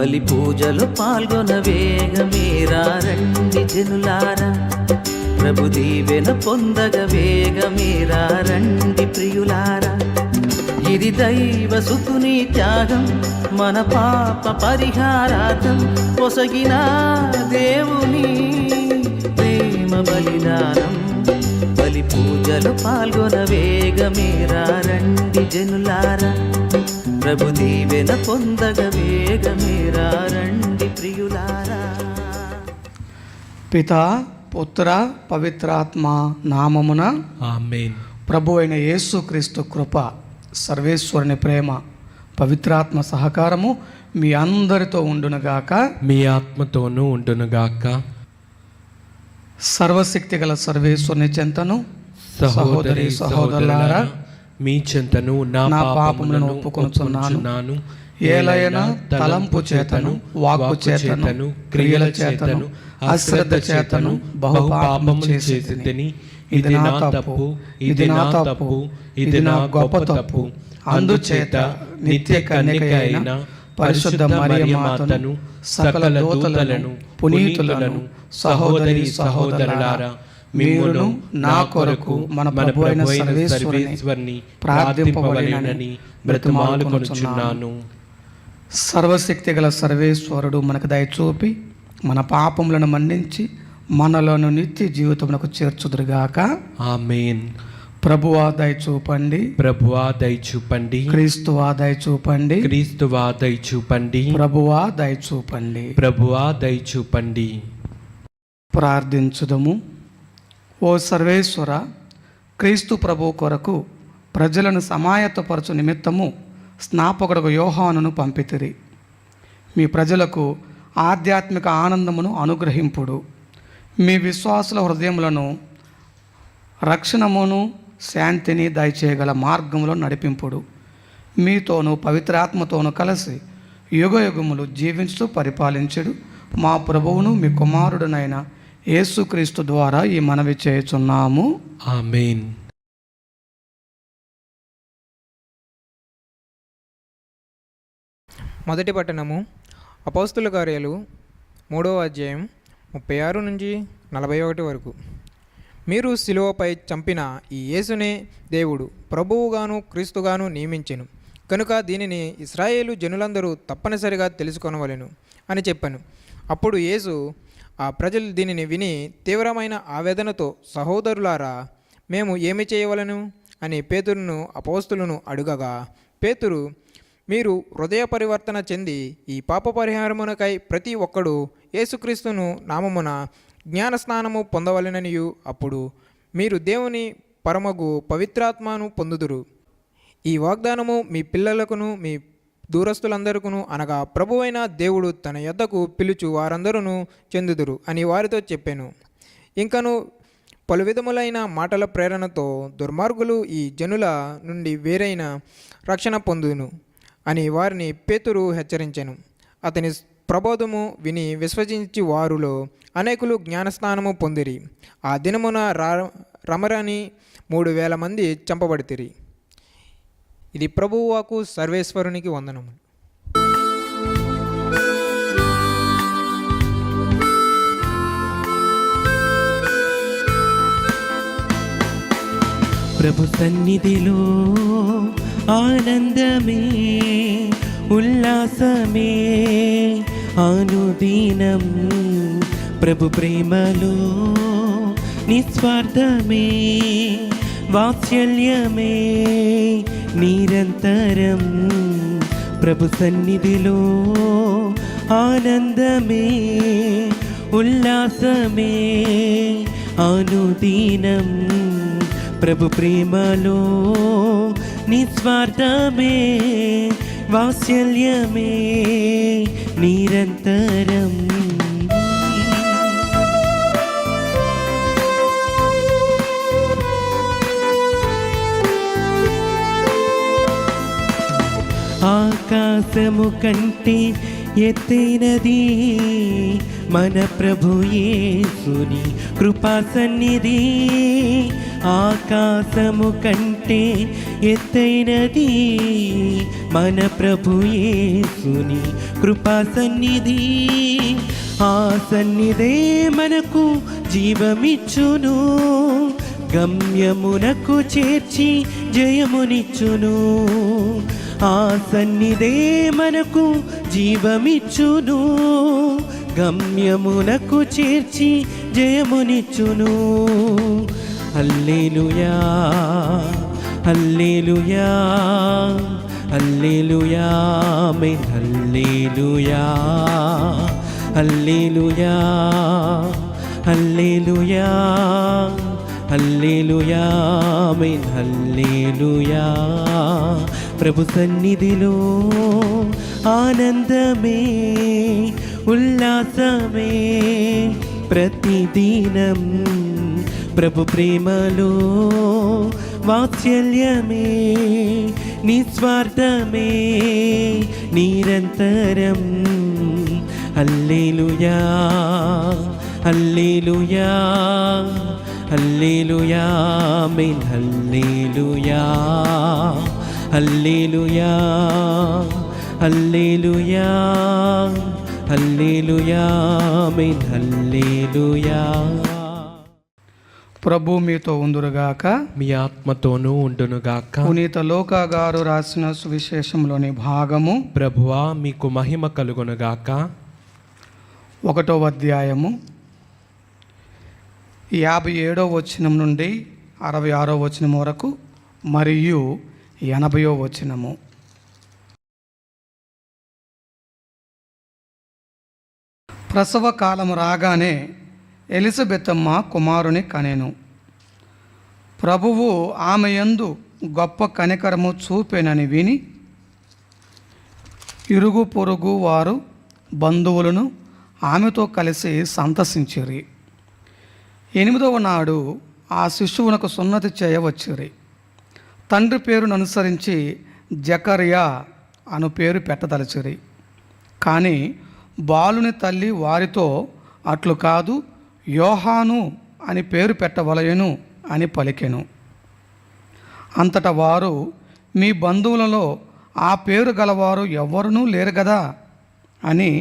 బలి పూజలు పాల్గొన వేగమేరా రండి జనులారా, ప్రభు దీవెన పొందగ వేగమేరా రండి ప్రియులారా. ఇది దైవ సుతుని త్యాగం, మన పాప పరిహారార్థం పొసగిన దేవుని ప్రేమ బలిదానం. బలి పూజలు పాల్గొన వేగమేరా రండి జనులారా, ప్రభు దీవెన పొందగ వేగమేరా రండి ప్రియులారా. పితా పుత్ర పవిత్రాత్మ నామమున ఆమేన్. ప్రభు అయిన యేసుక్రీస్తు కృప, సర్వేశ్వరుని ప్రేమ, పవిత్రాత్మ సహకారము మీ అందరితో ఉండునుగాక, మీ ఆత్మతోనూ ఉండునుగాక. సర్వశక్తి గల సర్వేశ్వరుని చెంతను సహోదరి సహోదరులారా మీ చెంతను నా పాపములను ఒప్పుకొనుచున్నాను. ఏలైనా తలంపు చేతను, వాక్కు చేతను, క్రియల చేతను, అశ్రద్ధ చేతను బహు పాపము చేసితిని. ఇది నా తప్పు, ఇది నా తప్పు, ఇది నా గొప్ప తప్పు. అందుచేత నిత్య కన్యక అయిన పరిశుద్ధ మరియ మాతను, సకల దూతలను, పునీతులను, సహోదరి సహోదరులారా మీరును నా కొరకు మన ప్రభువైన సర్వేశ్వరుని ప్రార్థింపవలెనని బ్రతిమాలుకొనుచున్నాను. సర్వశక్తి గల సర్వేశ్వరుడు మనకు దయచూపి మన పాపములను మన్నించి మనలోను నిత్య జీవితమునకు చేర్చుదురుగాక. ఆమేన్. ప్రభువా దయచూపండి, ప్రభువా దయచూపండి, క్రీస్తువా దయచూపండి, క్రీస్తువా దయచూపండి, ప్రభువా దయచూపండి. ప్రభువా దయచూపండి. ప్రార్థించుదము. ఓ సర్వేశ్వర, క్రీస్తు ప్రభు కొరకు ప్రజలను సమాయత్తపరచు నిమిత్తము స్నాపకుడు యోహానును పంపితిరి. మీ ప్రజలకు ఆధ్యాత్మిక ఆనందమును అనుగ్రహింపుడు. మీ విశ్వాసుల హృదయములను రక్షణమును శాంతిని దయచేయగల మార్గంలో నడిపింపుడు. మీతోనూ పవిత్రాత్మతోనూ కలిసి యుగయుగములు జీవించుతూ పరిపాలించుడు మా ప్రభువును మీ కుమారుడునైన యేసుక్రీస్తు ద్వారా ఈ మనవి చేయుచున్నాము. ఆమేన్. మొదటి పట్టణము అపోస్తుల కార్యాలు 3వ అధ్యాయం 36 నుంచి 41 వరకు. మీరు శిలువపై చంపిన ఈ యేసునే దేవుడు ప్రభువుగాను క్రీస్తుగాను నియమించెను కనుక దీనిని ఇశ్రాయేలు జనులందరూ తప్పనిసరిగా తెలుసుకొనవలెను అని చెప్పాను. అప్పుడు యేసు ఆ ప్రజలు దీనిని విని తీవ్రమైన ఆవేదనతో, సహోదరులారా మేము ఏమి చేయవలను అని పేతురును అపోస్తులను అడుగగా, పేతురు, మీరు హృదయ పరివర్తన చెంది ఈ పాప పరిహారమునకై ప్రతి ఒక్కడు యేసుక్రీస్తును నామమున జ్ఞానస్నానము పొందవలెననియు, అప్పుడు మీరు దేవుని పరమగు పవిత్రాత్మను పొందుదురు. ఈ వాగ్దానము మీ పిల్లలకును మీ దూరస్తులందరికీ అనగా ప్రభువైన దేవుడు తన యొద్దకు పిలుచు వారందరూ చెందుదురు అని వారితో చెప్పాను. ఇంకను పలు విధములైన మాటల ప్రేరణతో దుర్మార్గులు ఈ జనుల నుండి వేరైన రక్షణ పొందును అని వారిని పేతురు హెచ్చరించెను. అతని ప్రబోధము విని విశ్వసించి వారిలో అనేకులు జ్ఞానస్నానము పొందిరి. ఆ దినమున రమరని 3,000 మంది చంపబడితిరి. ఇది ప్రభువుకు సర్వేశ్వరునికి వందనము. ప్రభు సన్నిధిలో ఆనందమే, ఉల్లాసమే అనుదినం. ప్రభు ప్రేమలో నిస్వార్థమే, వాత్సల్యమే నిరంతరం. ప్రభు సన్నిధిలో ఆనందమే, ఉల్లాసమే అనుదినం. ప్రభు ప్రేమలో నిస్వార్థమే, వాత్సల్యమే నిరంతరం. ఆకాశము కంటే ఎత్తైనది మన ప్రభు యేసుని కృపా సన్నిధి. ఆకాశము కంటే ఎత్తైనది మన ప్రభు యేసుని కృపా సన్నిధి. ఆ సన్నిధే మనకు జీవమిచ్చును, గమ్యమునకు చేర్చి జయమునిచ్చును. ఆ సన్నిధే మనకు జీవమిచ్చును, గమ్యమునకు చేర్చి జయమునిచ్చును. హల్లెలూయా హల్లెలూయా హల్లెలూయా ఆమేన్. హల్లెలూయా హల్లెలూయా హల్లెలూయా హల్లెలూయా ఆమేన్. హల్లెలూయా. ప్రభు సన్నిధిలో ఆనందమే ఉల్లాసమే ప్రతిదినం, ప్రభు ప్రేమలో వాత్సల్యమే నిస్వార్థమే నిరంతరం. హల్లెలూయా హల్లెలూయా హల్లెలూయా ఆమేన్. హల్లెలూయా హల్లెలూయా హల్లెలూయా హల్లెలూయా ఆమేన్. హల్లెలూయా. ప్రభు మీతో ఉందురుగాక, మీ ఆత్మతోనూ ఉండునుగాక. పునీత లూకా గారు రాసిన సువిశేషంలోని భాగము ప్రభువా మీకు మహిమ కలుగునుగాక. 1వ అధ్యాయము 57వ వచనం నుండి 66వ వచనం వరకు మరియు 80వ వచనము. ప్రసవ కాలం రాగానే ఎలిజబెతమ్మ కుమారుని కనెను. ప్రభువు ఆమె యందు గొప్ప కనికరము చూపెనని విని ఇరుగు పొరుగు వారు బంధువులను ఆమెతో కలిసి సంతసించిరి. 8వ నాడు ఆ శిశువునకు సున్నతి చేయవచ్చిరి. తండ్రి పేరును అనుసరించి జకర్యా అను పేరు పెట్టదలచిరి. కానీ బాలుని తల్లి వారితో అట్లు కాదు, యోహాను అని పేరు పెట్టవలయను అని పలికెను. అంతటా వారు, మీ బంధువులలో ఆ పేరు గలవారు ఎవ్వరునూ లేరు గదా అని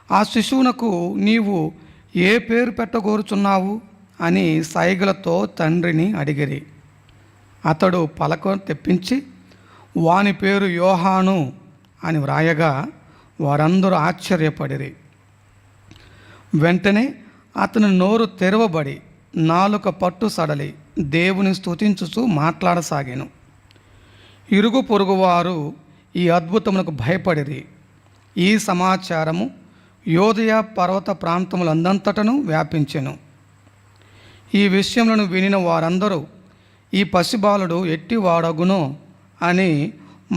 ఆ శిశువునకు నీవు ఏ పేరు పెట్టగోరుచున్నావు అని సైగలతో తండ్రిని అడిగిరి. అతడు పలక తెప్పించి వాని పేరు యోహాను అని వ్రాయగా వారందరూ ఆశ్చర్యపడిరి. వెంటనే అతని నోరు తెరవబడి నాలుక పట్టు సడలి దేవుని స్తుతించుచూ మాట్లాడసాగాను. ఇరుగు పొరుగువారు ఈ అద్భుతమునకు భయపడిరి. ఈ సమాచారము యోదయ పర్వత ప్రాంతములందంతటను వ్యాపించెను. ఈ విషయములను వినిన వారందరూ ఈ పసిబాలుడు ఎట్టివాడగునో అని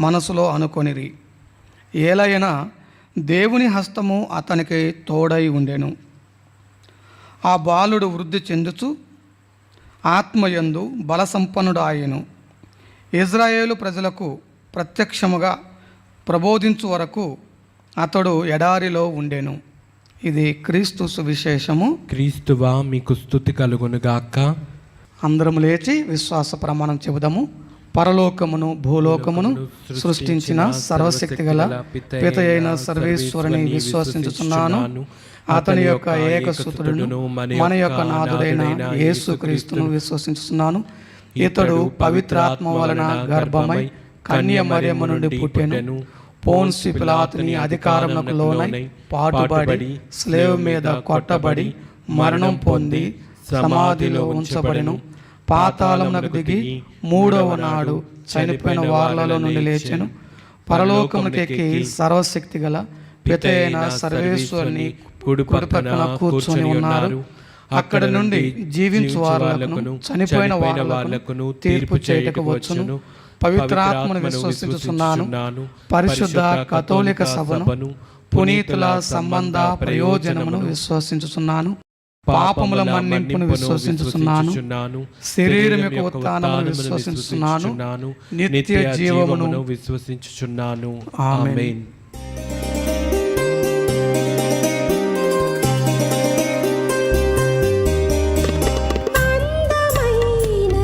మనసులో అనుకొనిరి. ఏలైనా దేవుని హస్తము అతనికి తోడై ఉండెను. ఆ బాలుడు వృద్ధి చెందుచు ఆత్మయందు బలసంపన్నుడు ఆయెను. ఇజ్రాయేలు ప్రజలకు ప్రత్యక్షముగా ప్రబోధించు వరకు అతడు ఎడారిలో ఉండెను. ఇది క్రీస్తు సువిశేషము. క్రీస్తువా మీకు స్తుతి కలుగునుగాక. అందరం లేచి విశ్వాస ప్రమాణం చెబుదాము. పరలోకమును భూలోకమును సృష్టించిన సర్వశక్తి గల పితయైన సర్వేశ్వరుని విశ్వసించుచున్నాను. అతని యొక్క ఏకసుతుడును మన యొక్క నాథుడైన యేసుక్రీస్తును విశ్వసించుచున్నాను. ఇతడు పవిత్రాత్మ వలన గర్భమై కన్య మరియమ్మ నుండి పుట్టెను. పోన్సి పిలాతుని అధికారమునకు లోనై పాటుబడి స్లేవ్ మీద కొట్టబడి మరణం పొంది సమాధిలో ఉంచబడెను. పాతాళమునకు దిగి 3వ నాడు చనిపోయిన వారిలో నుండి లేచెను. పరలోకమునకెక్కి సర్వశక్తి గల పితయైన సర్వేశ్వరుని కుడి పక్కన కూర్చొని ఉన్నారు. అక్కడ నుండి జీవించు వారులకును చనిపోయిన వారులకును తీర్పు చేయుటకు వచ్చును. పవిత్రాత్మను విశ్వసించుచున్నాను. పరిశుద్ధ కథోలిక సభను పునీతుల సంబంధ ప్రయోజనమును విశ్వసించుచున్నాను. పాపముల మన్నింపును విశ్వసించుచున్నాను. శరీరం యొక్క ఉత్థానమును విశ్వసించుచున్నాను. నిత్య జీవమును విశ్వసించుచున్నాను. ఆమేన్. అందమైన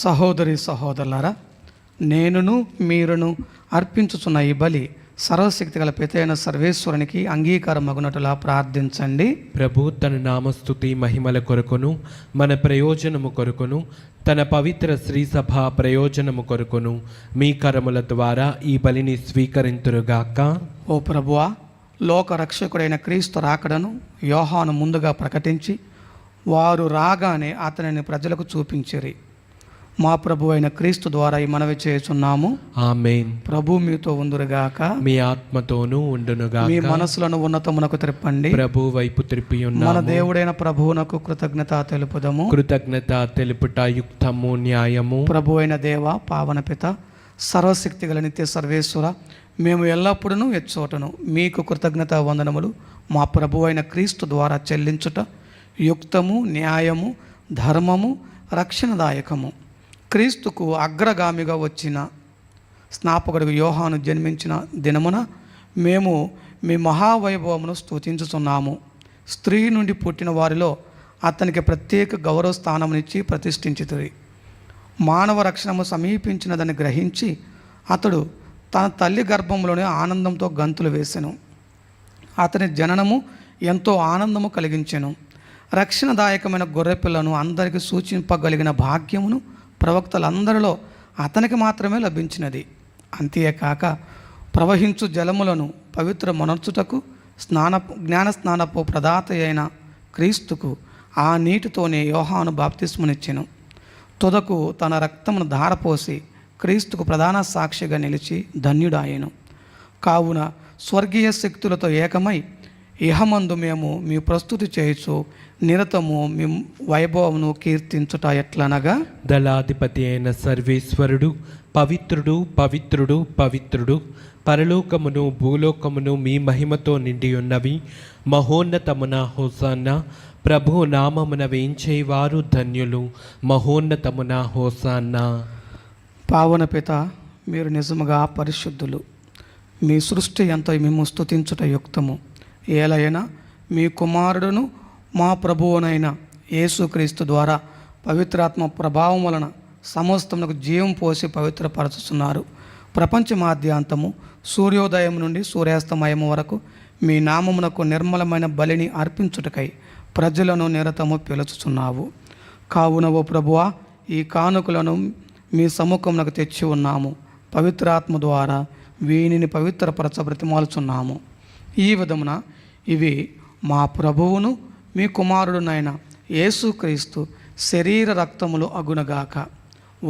సహోదరి సహోదరులారా, నేనును మీరును అర్పించుచున్న ఈ బలి సర్వశక్తి గల పితైన సర్వేశ్వరునికి అంగీకారం మగునటులా ప్రార్థించండి. ప్రభు తన నామస్తుతి మహిమల కొరకును మన ప్రయోజనము కొరకును తన పవిత్ర శ్రీసభ ప్రయోజనము కొరకును మీ కరముల ద్వారా ఈ బలిని స్వీకరింతురుగాక. ఓ ప్రభువా, లోక రక్షకుడైన క్రీస్తు రాకడను యోహాను ముందుగా ప్రకటించి వారు రాగానే అతనిని ప్రజలకు చూపించిరి. మా ప్రభు అయిన క్రీస్తు ద్వారా ఈ మనవి చేయుచున్నాము. ఆమేన్. ప్రభు మీతో ఉందురుగాక, మీ ఆత్మతోనూ ఉండునుగాక. మీ మనసులను ఉన్నతమునకు త్రిప్పండి. ప్రభు వైపు త్రిప్పి మన ఉన్నాము. దేవుడైన ప్రభువునకు కృతజ్ఞత తెలుపుదము. కృతజ్ఞత తెలుపుట యుక్తము న్యాయము. ప్రభు అయిన దేవ, పావన పిత, సర్వశక్తి గల నిత్య సర్వేశ్వర, మేము ఎల్లప్పుడూ ఎచ్చోటను మీకు కృతజ్ఞత వందనములు మా ప్రభు అయిన క్రీస్తు ద్వారా చెల్లించుట యుక్తము, న్యాయము, ధర్మము, రక్షణదాయకము. క్రీస్తుకు అగ్రగామిగా వచ్చిన స్నాపకుడు యోహాను జన్మించిన దినమున మేము మీ మహావైభవమును స్తుతించుచున్నాము. స్త్రీ నుండి పుట్టిన వారిలో అతనికి ప్రత్యేక గౌరవ స్థానమునిచ్చి ప్రతిష్ఠించితిరి. మానవ రక్షణము సమీపించినదని గ్రహించి అతడు తన తల్లి గర్భంలోనే ఆనందంతో గంతులు వేసెను. అతని జననము ఎంతో ఆనందము కలిగించెను. రక్షణదాయకమైన గొర్రెపిల్లను అందరికీ సూచింపగలిగిన భాగ్యమును ప్రవక్తలందరిలో అతనికి మాత్రమే లభించినది. అంతేకాక ప్రవహించు జలములను పవిత్ర మనర్చుటకు జ్ఞాన స్నానపు ప్రదాత అయిన క్రీస్తుకు ఆ నీటితోనే యోహాను బాప్తిస్మునిచ్చెను. తుదకు తన రక్తమును ధారపోసి క్రీస్తుకు ప్రధాన సాక్షిగా నిలిచి ధన్యుడాయెను. కావున స్వర్గీయ శక్తులతో ఏకమై ఇహమందు మేము మీ ప్రస్తుతి చేయుచు నిరతము మీ వైభవమును కీర్తించుట ఎట్లనగా, దళాధిపతి అయిన సర్వేశ్వరుడు పవిత్రుడు పవిత్రుడు పవిత్రుడు, పరలోకమును భూలోకమును మీ మహిమతో నిండి ఉన్నవి. మహోన్నతమున హోసాన్నా, ప్రభు నామమున వేంచేవారు ధన్యులు. మహోన్నతమున హోసాన్నా. పావన పిత, మీరు నిజముగా పరిశుద్ధులు. మీ సృష్టి ఎంతో మేము స్తుతించుట యుక్తము. ఏలైనా మీ కుమారుడును మా ప్రభువునైన యేసుక్రీస్తు ద్వారా పవిత్రాత్మ ప్రభావం వలన సమస్తమునకు జీవం పోసి పవిత్రపరచుతున్నారు. ప్రపంచమాద్యాంతము సూర్యోదయం నుండి సూర్యాస్తమయం వరకు మీ నామమునకు నిర్మలమైన బలిని అర్పించుటకై ప్రజలను నిరతము పిలుచుచున్నావు. కావున ఓ ప్రభువా, ఈ కానుకలను మీ సముఖమునకు తెచ్చి ఉన్నాము. పవిత్రాత్మ ద్వారా వీనిని పవిత్రపరచ బ్రతిమాలుచున్నాము. ఈ విధమున ఇవి మా ప్రభువును మీ కుమారుడునైన యేసుక్రీస్తు శరీర రక్తములు అగునగాక.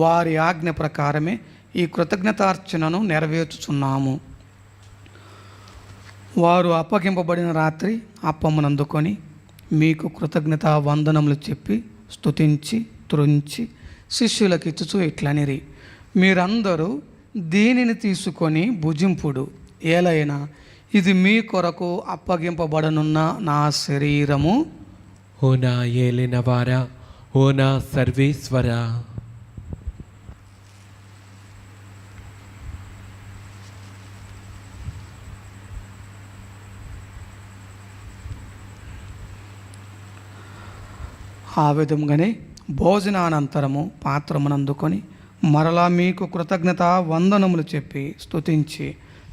వారి ఆజ్ఞ ప్రకారమే ఈ కృతజ్ఞతార్చనను నెరవేర్చుచున్నాము. వారు అప్పగింపబడిన రాత్రి అప్పమునందుకొని మీకు కృతజ్ఞతా వందనములు చెప్పి స్తుతించి త్రుంచి శిష్యులకు ఇచ్చుచూ ఇట్లనిరి, మీరందరూ దీనిని తీసుకొని భుజింపుడు. ఏలైనా ఇది మీ కొరకు అప్పగింపబడనున్న నా శరీరము. ఓ నా ఏలినవారా, ఓ నా సర్వేశ్వరా. ఆ విధముగానే భోజనానంతరము పాత్రమునందుకొని మరలా మీకు కృతజ్ఞత వందనములు చెప్పి స్తుతించి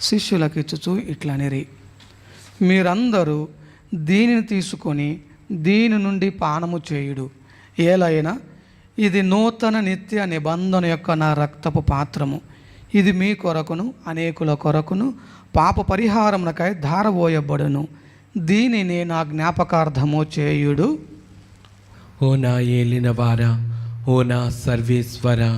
శిష్యులకు ఇచ్చుచూ ఇట్లనిరి, మీరందరూ దీనిని తీసుకొని దీని నుండి పానము చేయుడు. ఏలైనా ఇది నూతన నిత్య నిబంధన యొక్క నా రక్తపు పాత్రము. ఇది మీ కొరకును అనేకుల కొరకును పాప పరిహారమునకై ధారపోయబడును. దీనిని నా జ్ఞాపకార్థము చేయుడు. ఓ నా ఏలినవారా, ఓ నా సర్వేశ్వరా.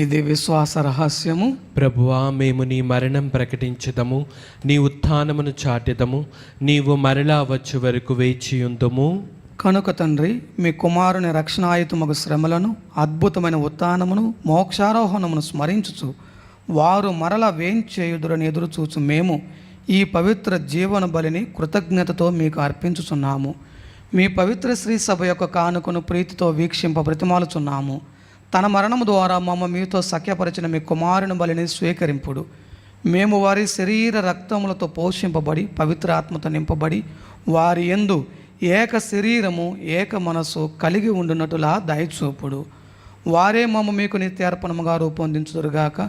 ఇది విశ్వాస రహస్యము. ప్రభువా, మేము నీ మరణం ప్రకటించుదము, నీ ఉత్థానమును చాటెదము. నీవు మరలా వచ్చు వరకు వేచియుందుము. కనుక తండ్రి, మీ కుమారుని రక్షణాయుతమగు శ్రమలను, అద్భుతమైన ఉత్థానమును, మోక్షారోహణమును స్మరించుచు వారు మరలా వేంచేయుదురని ఎదురుచూచు మేము ఈ పవిత్ర జీవన బలిని కృతజ్ఞతతో మీకు అర్పించుచున్నాము. మీ పవిత్ర శ్రీ సభ యొక్క కానుకను ప్రీతితో వీక్షింప బ్రతిమాలుచున్నాము. తన మరణము ద్వారా మమ్మ మీతో సఖ్యపరిచిన మీ కుమారుని బలిని స్వీకరింపుడు. మేము వారి శరీర రక్తములతో పోషింపబడి పవిత్రాత్మతో నింపబడి వారి యందు ఏక శరీరము ఏక మనసు కలిగి ఉండునట్టులా దయచూపుడు. వారే మమ్మ మీకు నిత్యార్పణముగా రూపొందించుదురుగాక.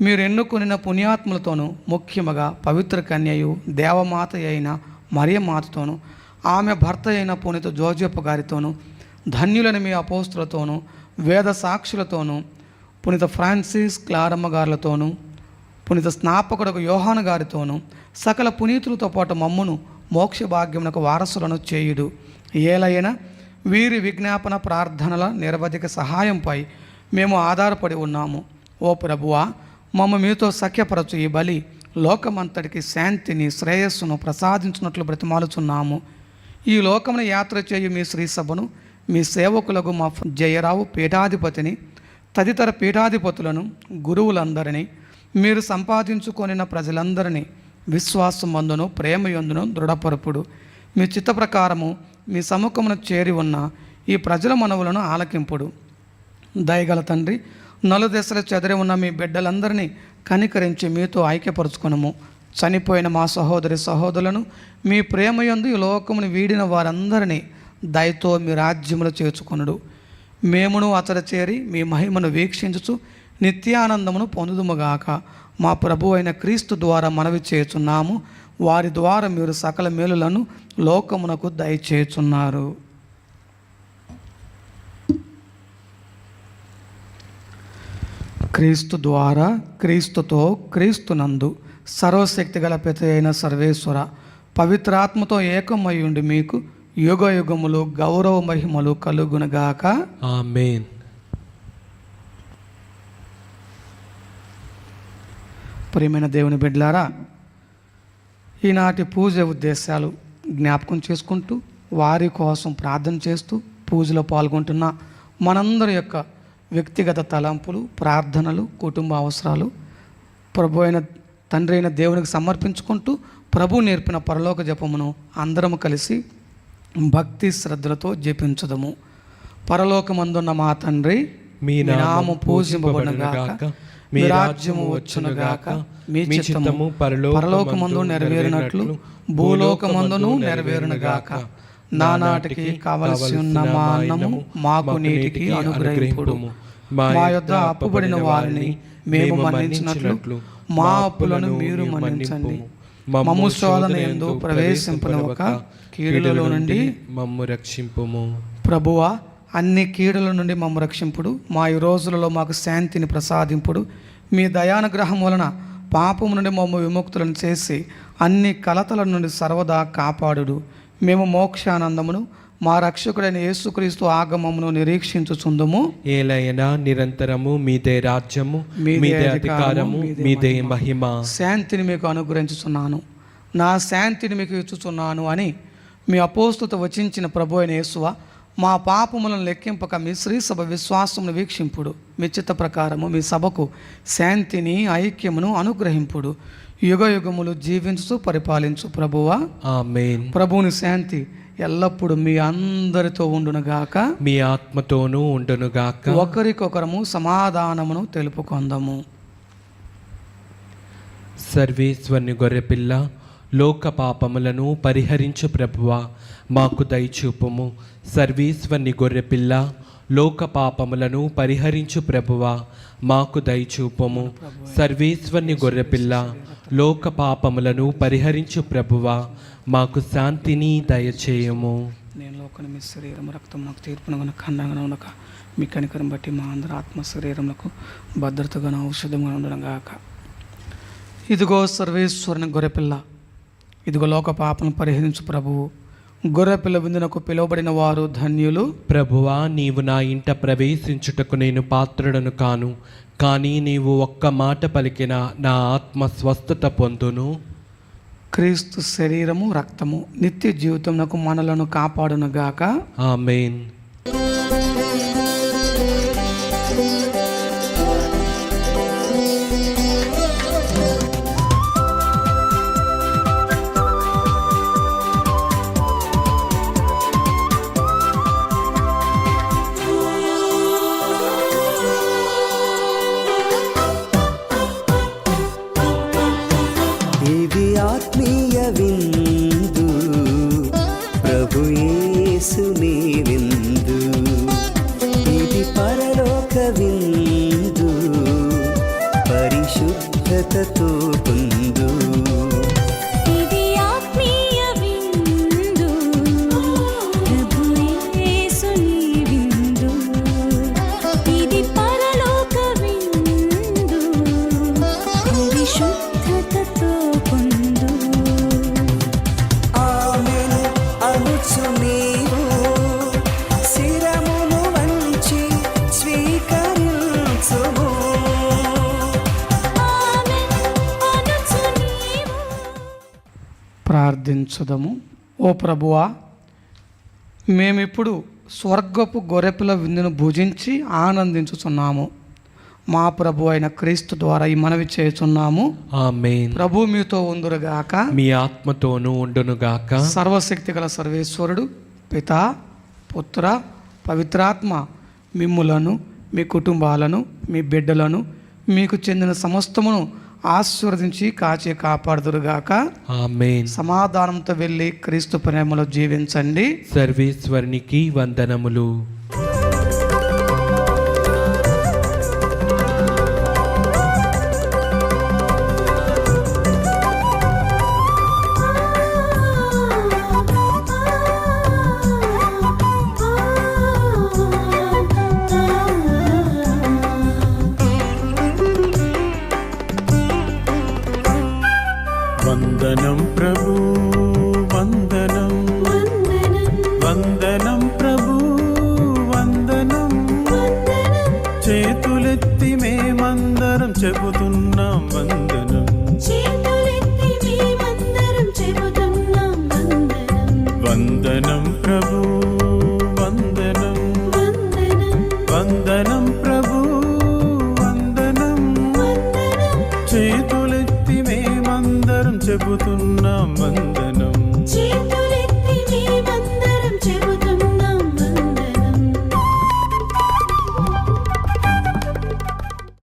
మీరు ఎన్నుకొనిన పుణ్యాత్ములతోనూ ముఖ్యముగా పవిత్ర కన్యయు దేవమాత అయిన మరియమాతతోనూ ఆమె భర్త అయిన పునీత జోజప్ప గారితోనూ ధన్యులని మీ అపోస్తులతోనూ వేద సాక్షులతోనూ పునీత ఫ్రాన్సిస్ క్లారమ్మ గారులతోనూ పునీత స్నాపకుడు యోహాను గారితోనూ సకల పునీతులతో పాటు మమ్మును మోక్ష భాగ్యమునకు వారసులను చేయుడు. ఏలైనా వీరి విజ్ఞాపన ప్రార్థనల నిరవధిక సహాయంపై మేము ఆధారపడి ఉన్నాము. ఓ ప్రభువా, మమ్మ మీతో సఖ్యపరచు ఈ బలి లోకమంతటికి శాంతిని శ్రేయస్సును ప్రసాదించినట్లు బ్రతిమాలుచున్నాము. ఈ లోకమును యాత్ర చేయు మీ శ్రీ సభను మీ సేవకులకు మా జయరావు పీఠాధిపతిని తదితర పీఠాధిపతులను గురువులందరినీ మీరు సంపాదించుకొనిన ప్రజలందరినీ విశ్వాసమందును ప్రేమయందును దృఢపరుపుడు. మీ చిత్త ప్రకారము మీ సముఖమును చేరి ఉన్న ఈ ప్రజల మనవులను ఆలకింపుడు. దయగల తండ్రి, నలుదెసలు చెదరి ఉన్న మీ బిడ్డలందరినీ కనికరించి మీతో ఐక్యపరుచుకొనము. చనిపోయిన మా సహోదరి సహోదరులను మీ ప్రేమయందు ఈ లోకమును వీడిన వారందరినీ దయతో మీ రాజ్యములో చేర్చుకొనుడు. మేమును అతడ చేరి మీ మహిమను వీక్షించుచు నిత్యానందమును పొందుదుముగాక. మా ప్రభు అయిన క్రీస్తు ద్వారా మనవి చేయుచున్నాము. వారి ద్వారా మీరు సకల మేలులను లోకమునకు దయచేయుచున్నారు. క్రీస్తు ద్వారా, క్రీస్తుతో, క్రీస్తునందు సర్వశక్తి గల పిత అయిన సర్వేశ్వర పవిత్రాత్మతో ఏకమై ఉండి మీకు యుగ యుగములు గౌరవ మహిమలు కలుగునగాక. ఆమేన్. ప్రియమైన దేవుని బిడ్డలారా, ఈనాటి పూజ ఉద్దేశాలు జ్ఞాపకం చేసుకుంటూ వారి కోసం ప్రార్థన చేస్తూ పూజలో పాల్గొంటున్న మనందరి యొక్క వ్యక్తిగత తలంపులు, ప్రార్థనలు, కుటుంబ అవసరాలు ప్రభు అయిన తండ్రి అయిన దేవునికి సమర్పించుకుంటూ ప్రభు నేర్పిన పరలోక జపమును అందరము కలిసి భక్తి శ్రద్ధలతో జపించదము. పరలోకమందున్న మా తండ్రి, మీ నామము పూజింపబడునుగాక, మీ రాజ్యము వచ్చునుగాక, మీ చిత్తము పరలోకమందు నెరవేరినట్లు భూలోకమందును నెరవేరునుగాక. నానాటికి కావలసి ఉన్న మా అన్నము మాకు నేటికి అనుగ్రహింపుడు. మా యొద్ద అప్పుబడిన వారిని మేము మన్నించినట్లు మా అప్పులను మీరు మన్నించండి. మమ్ము శోధన యందు ప్రవేశింపనివ్వక కీడులలో నుండి మమ్ము రక్షింపుము. ప్రభువా, అన్ని కీడుల నుండి మమ్ము రక్షింపుడు. మా ఈ రోజులలో మాకు శాంతిని ప్రసాదింపుడు. మీ దయానుగ్రహం వలన పాపము నుండి మమ్ము విముక్తులను చేసి అన్ని కలతల నుండి సర్వదా కాపాడుడు. మేము మోక్షానందమును మా రక్షకుడైన యేసుక్రీస్తు ఆగమమును నిరీక్షించుచుందుము. ఏలైనా నిరంతరము మీదే రాజ్యము, మీదే అధికారము, మీదే మహిమ. శాంతిని మీకు అనుగ్రహించుచున్నాను, నా శాంతిని మీకు ఇచ్చుచున్నాను అని మీ అపోస్తులతో వచించిన ప్రభు అయిన యేసువ, మా పాపములను లెక్కింపక మీ శ్రీ సభ విశ్వాసమును వీక్షింపుడు. మీ చిత్త ప్రకారము మీ సభకు శాంతిని ఐక్యమును అనుగ్రహింపుడు. యుగ యుగములు జీవించు పరిపాలించు ప్రభువా. ఆమేన్. ప్రభువుని శాంతి ఎల్లప్పుడూ మీ అందరితో ఉండునుగాక, మీ ఆత్మతోనూ ఉండునుగాక. ఒకరికొకరము సమాధానమును తెలుపుకొందము. సర్వేశ్వరుని గొర్రెపిల్ల, లోక పాపములను పరిహరించు ప్రభువా, మాకు దయచూపుము. సర్వేశ్వరుని గొర్రెపిల్ల, లోక పాపములను పరిహరించు ప్రభువా, మాకు దయచూపుము. సర్వేశ్వరుని గొర్రెపిల్ల, లోక పాపములను పరిహరించు ప్రభువా, మాకు శాంతిని దయచేయము. నేను లోకని మీ శరీరం రక్తం నాకు తీర్పునగన ఖండంగా ఉండక మీ కనికరం బట్టి మా అందరి ఆత్మ శరీరములకు భద్రతగా ఔషధంగా ఉండగాక. ఇదిగో సర్వేశ్వరుని గొర్రెపిల్ల, ఇదిగో లోక పాపను పరిహరించు ప్రభువు. గొర్రెపిల్ల విందునకు పిలువబడిన వారు ధన్యులు. ప్రభువా, నీవు నా ఇంట ప్రవేశించుటకు నేను పాత్రుడను కాను, కానీ నీవు ఒక్క మాట పలికిన నా ఆత్మ స్వస్థత పొందును. క్రీస్తు శరీరము రక్తము నిత్య జీవితమునకు మనలను కాపాడునుగాక. ఆమేన్. యేసుని విందు, ఇది పరలోక విందు, పరిశుద్ధతతో పొందు. ఇది ఆత్మీయ విందు, ప్రభు యేసుని విందు, ఇది పరలోక విందు, పరిశుద్ధతతో పొందు. ఆమేన్ అనుచు నీవు శిరమును వంచి స్వీకరించుము. ప్రార్థించుదము. ఓ ప్రభువా, మేమిప్పుడు స్వర్గపు గొర్రెపిల్ల విందును భుజించి ఆనందించుచున్నాము. మా ప్రభు అయిన క్రీస్తు ద్వారా ఈ మనవి చేయుచున్నాము. ఆమేన్. ప్రభు మీతో ఉందురుగాక. మీ ఆత్మతోనూ ఉండునుగాక. సర్వశక్తి గల సర్వేశ్వరుడు పితా, పుత్ర, పవిత్రాత్మ మిమ్ములను, మీ కుటుంబాలను, మీ బిడ్డలను, మీకు చెందిన సమస్తమును ఆశీర్వదించి కాచి కాపాడుదురుగాక. ఆమేన్. సమాధానంతో వెళ్ళి క్రీస్తు ప్రేమలో జీవించండి. సర్వేశ్వరునికి వందనములు. వందనం ప్రభు వందనం, వందనం ప్రభు వందనం. చేతులెత్తి మేమందరం చెబుతున్నాం వందనం, వందనం ప్రభు వందనం, వందనం ప్రభు వందనం. చేతులెత్తి మేమందరం చెబుతున్నాం వందనం.